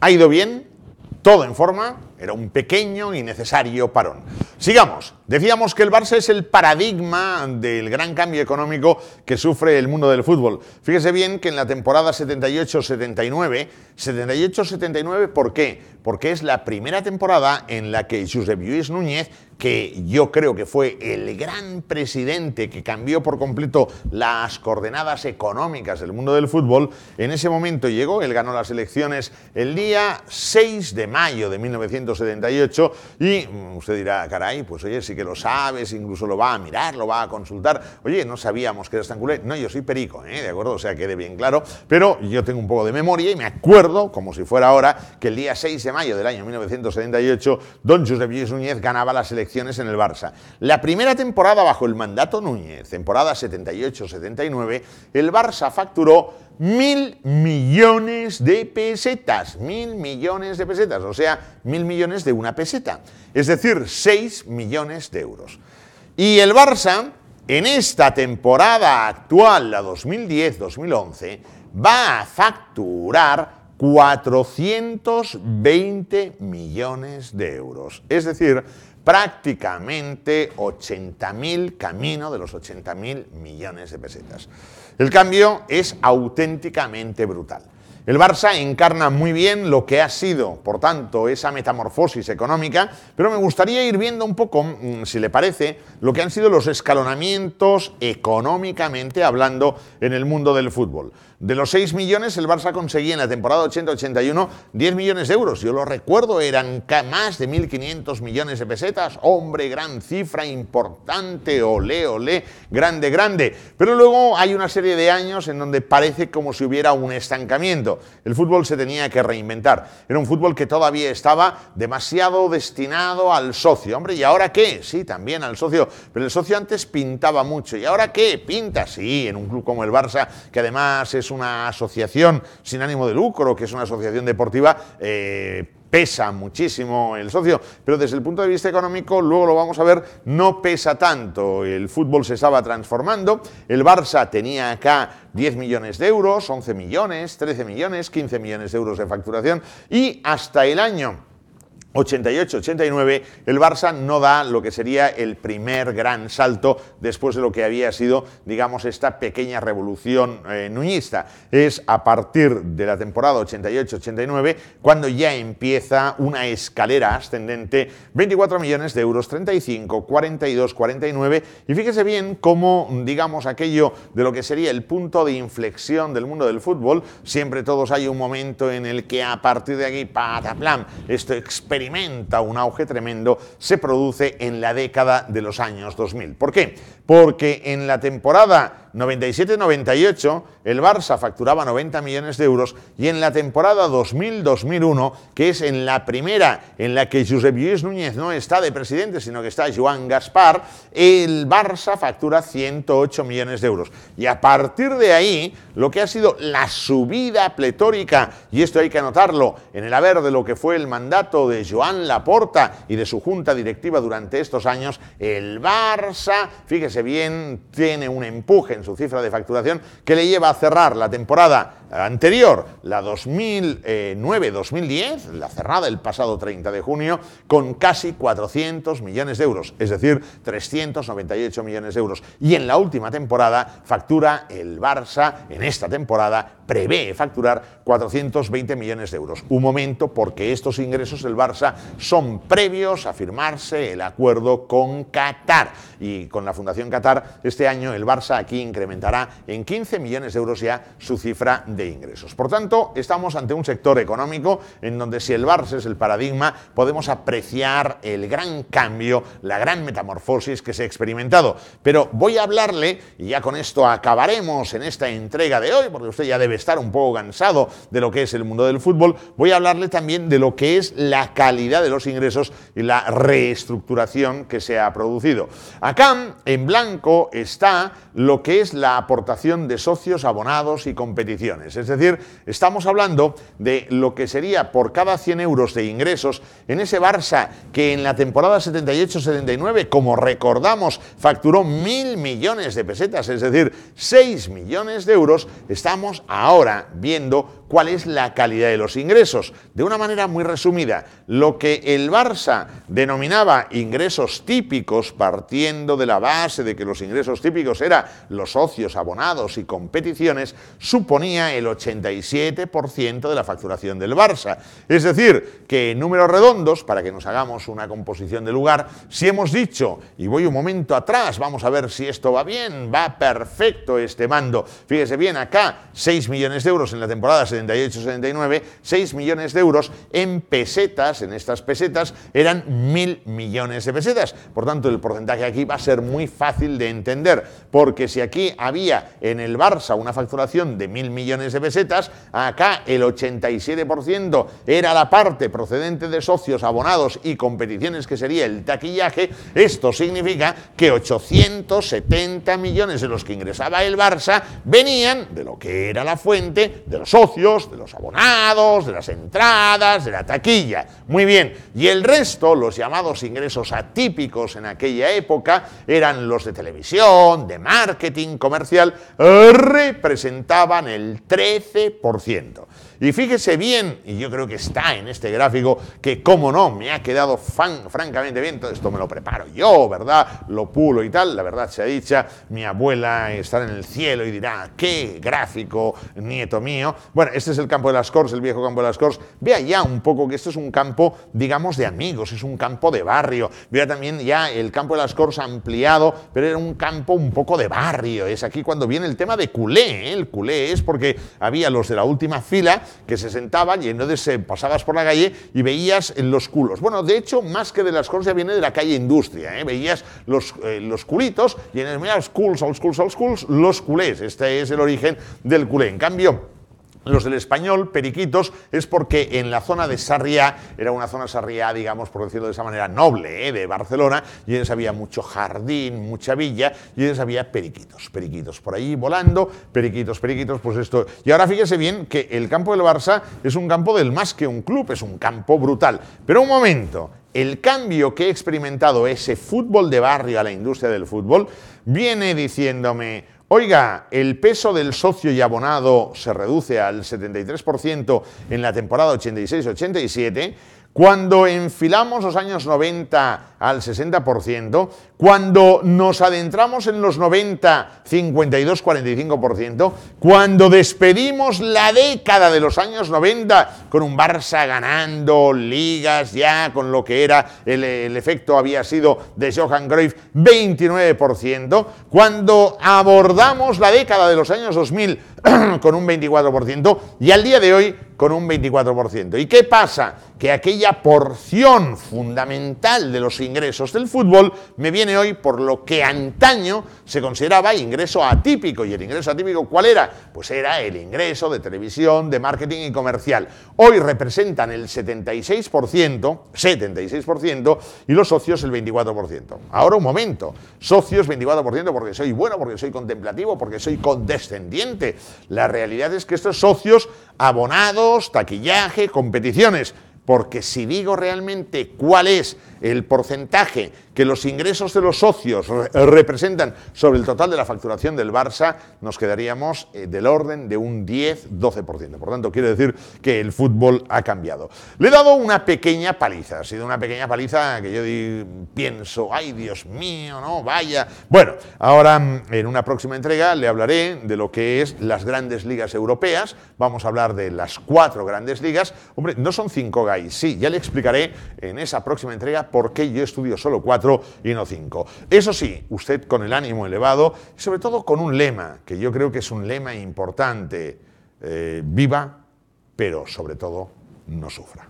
ha ido bien, todo en forma, era un pequeño y necesario parón. Sigamos. Decíamos que el Barça es el paradigma del gran cambio económico que sufre el mundo del fútbol. Fíjese bien que en la temporada 78-79, ¿por qué? Porque es la primera temporada en la que Josep Lluís Núñez, que yo creo que fue el gran presidente que cambió por completo las coordenadas económicas del mundo del fútbol, en ese momento llegó, él ganó las elecciones el día 6 de mayo de 1978 y usted dirá, caray, pues oye, sí que lo sabes, incluso lo va a mirar, lo va a consultar. Oye, no sabíamos que eras tan culé. No, yo soy perico, ¿de acuerdo? O sea, quede bien claro, pero yo tengo un poco de memoria y me acuerdo, como si fuera ahora, que el día 6 de mayo del año 1978, don Josep Lluís Núñez ganaba las elecciones en el Barça. La primera temporada bajo el mandato Núñez, temporada 78-79, el Barça facturó 1.000 millones de pesetas, 1.000 millones de pesetas, o sea, 1.000 millones de una peseta, es decir, 6 millones de euros. Y el Barça, en esta temporada actual, la 2010-2011, va a facturar 420 millones de euros, es decir, prácticamente 80.000, camino de los 80.000 millones de pesetas. El cambio es auténticamente brutal. El Barça encarna muy bien lo que ha sido, por tanto, esa metamorfosis económica, pero me gustaría ir viendo un poco, si le parece, lo que han sido los escalonamientos económicamente hablando en el mundo del fútbol. De los 6 millones, el Barça conseguía en la temporada 80-81 10 millones de euros. Yo lo recuerdo, eran más de 1.500 millones de pesetas. Hombre, gran cifra, importante, olé, olé, grande, grande. Pero luego hay una serie de años en donde parece como si hubiera un estancamiento. El fútbol se tenía que reinventar. Era un fútbol que todavía estaba demasiado destinado al socio. Hombre, ¿y ahora qué? Sí, también al socio. Pero el socio antes pintaba mucho. ¿Y ahora qué? Pinta, sí, en un club como el Barça, que además es una asociación sin ánimo de lucro, que es una asociación deportiva, pesa muchísimo el socio, pero desde el punto de vista económico, luego lo vamos a ver, no pesa tanto. El fútbol se estaba transformando, el Barça tenía acá 10 millones de euros, 11 millones, 13 millones, 15 millones de euros de facturación y hasta el año 88-89, el Barça no da lo que sería el primer gran salto después de lo que había sido, digamos, esta pequeña revolución nuñista. Es a partir de la temporada 88-89 cuando ya empieza una escalera ascendente, 24 millones de euros, 35, 42, 49, y fíjese bien cómo, digamos, aquello de lo que sería el punto de inflexión del mundo del fútbol, siempre todos hay un momento en el que a partir de aquí, pataplam, esto experimenta un auge tremendo, se produce en la década de los años 2000. ¿Por qué? Porque en la temporada 97-98 el Barça facturaba 90 millones de euros y en la temporada 2000-2001, que es en la primera en la que Josep Lluís Núñez no está de presidente, sino que está Joan Gaspar, el Barça factura 108 millones de euros. Y a partir de ahí, lo que ha sido la subida pletórica, y esto hay que anotarlo en el haber de lo que fue el mandato de Joan Laporta y de su junta directiva durante estos años, el Barça, fíjese bien, tiene un empuje en su cifra de facturación que le lleva a cerrar la temporada anterior, la 2009-2010, la cerrada el pasado 30 de junio, con casi 400 millones de euros, es decir, 398 millones de euros. Y en la última temporada factura el Barça, en esta temporada, prevé facturar 420 millones de euros. Un momento, porque estos ingresos del Barça son previos a firmarse el acuerdo con Qatar. Y con la Fundación Qatar, este año el Barça aquí incrementará en 15 millones de euros ya su cifra de ingresos. Por tanto, estamos ante un sector económico en donde si el Barça es el paradigma, podemos apreciar el gran cambio, la gran metamorfosis que se ha experimentado. Pero voy a hablarle, y ya con esto acabaremos en esta entrega de hoy, porque usted ya debe estar un poco cansado de lo que es el mundo del fútbol, voy a hablarle también de lo que es la calidad de los ingresos y la reestructuración que se ha producido. Acá, en blanco, está lo que es la aportación de socios, abonados y competiciones. Es decir, estamos hablando de lo que sería por cada 100 euros de ingresos en ese Barça que en la temporada 78-79, como recordamos, facturó 1.000 millones de pesetas, es decir, 6 millones de euros, estamos ahora viendo cuál es la calidad de los ingresos. De una manera muy resumida, lo que el Barça denominaba ingresos típicos, partiendo de la base de que los ingresos típicos eran los socios, abonados y competiciones, suponía el 87% de la facturación del Barça. Es decir, que en números redondos, para que nos hagamos una composición de lugar, si hemos dicho, y voy un momento atrás, vamos a ver si esto va bien, va perfecto este mando. Fíjese bien, acá 6 millones de euros en la temporada 78-79, 6 millones de euros en pesetas, en estas pesetas eran 1.000 millones de pesetas. Por tanto, el porcentaje aquí va a ser muy fácil de entender, porque si aquí había en el Barça una facturación de 1.000 millones de pesetas, acá el 87% era la parte procedente de socios, abonados y competiciones, que sería el taquillaje. Esto significa que 870 millones de los que ingresaba el Barça venían de lo que era la fuente de los socios, de los abonados, de las entradas, de la taquilla. Muy bien, y el resto, los llamados ingresos atípicos en aquella época, eran los de televisión, de marketing comercial, representaban el 13%. Y fíjese bien, y yo creo que está en este gráfico, que cómo no, me ha quedado francamente bien. Todo esto me lo preparo yo, ¿verdad? Lo pulo y tal. La verdad sea dicha, mi abuela estará en el cielo y dirá, qué gráfico, nieto mío. Bueno, este es el campo de las Corts, el viejo campo de las Corts. Vea ya un poco que esto es un campo, digamos, de amigos, es un campo de barrio. Vea también ya el campo de las Corts ampliado, pero era un campo un poco de barrio. Es aquí cuando viene el tema de culé, ¿eh? El culé es porque había los de la última fila que se sentaban y entonces pasabas por la calle y veías los culos. Bueno, de hecho, más que de las Corts ya viene de la calle Industria, ¿eh? Veías los culitos y en el mira, los culs, los culés. Este es el origen del culé. En cambio, los del Español, periquitos, es porque en la zona de Sarriá, era una zona Sarriá, digamos, por decirlo de esa manera, noble, de Barcelona, y entonces había mucho jardín, mucha villa, y entonces había periquitos por ahí volando, periquitos, pues esto. Y ahora fíjese bien que el campo del Barça es un campo del más que un club, es un campo brutal. Pero un momento, el cambio que he experimentado, ese fútbol de barrio a la industria del fútbol, viene diciéndome, oiga, el peso del socio y abonado se reduce al 73% en la temporada 86-87, cuando enfilamos los años 90 al 60%, cuando nos adentramos en los 90, 52-45%, cuando despedimos la década de los años 90 con un Barça ganando ligas ya, con lo que era el efecto había sido de Johan Cruyff, 29%, cuando abordamos la década de los años 2000 con un 24% y al día de hoy con un 24%. ¿Y qué pasa? Que aquella porción fundamental de los ingresos del fútbol me viene hoy por lo que antaño se consideraba ingreso atípico. ¿Y el ingreso atípico cuál era? Pues era el ingreso de televisión, de marketing y comercial. Hoy representan el 76% y los socios el 24%. Ahora un momento, socios 24% porque soy bueno, porque soy contemplativo, porque soy condescendiente. La realidad es que estos socios, abonados, taquillaje, competiciones, porque si digo realmente cuál es el porcentaje que los ingresos de los socios representan sobre el total de la facturación del Barça, nos quedaríamos del orden de un 10-12%. Por tanto, quiere decir que el fútbol ha cambiado. Le he dado una pequeña paliza, ha sido una pequeña paliza que yo pienso, ay Dios mío, no, vaya. Bueno, ahora en una próxima entrega le hablaré de lo que es las grandes ligas europeas, vamos a hablar de las 4 grandes ligas. Hombre, no son 5 guys, sí, ya le explicaré en esa próxima entrega por qué yo estudio solo 4 y no 5. Eso sí, usted con el ánimo elevado y sobre todo con un lema, que yo creo que es un lema importante, viva, pero sobre todo no sufra.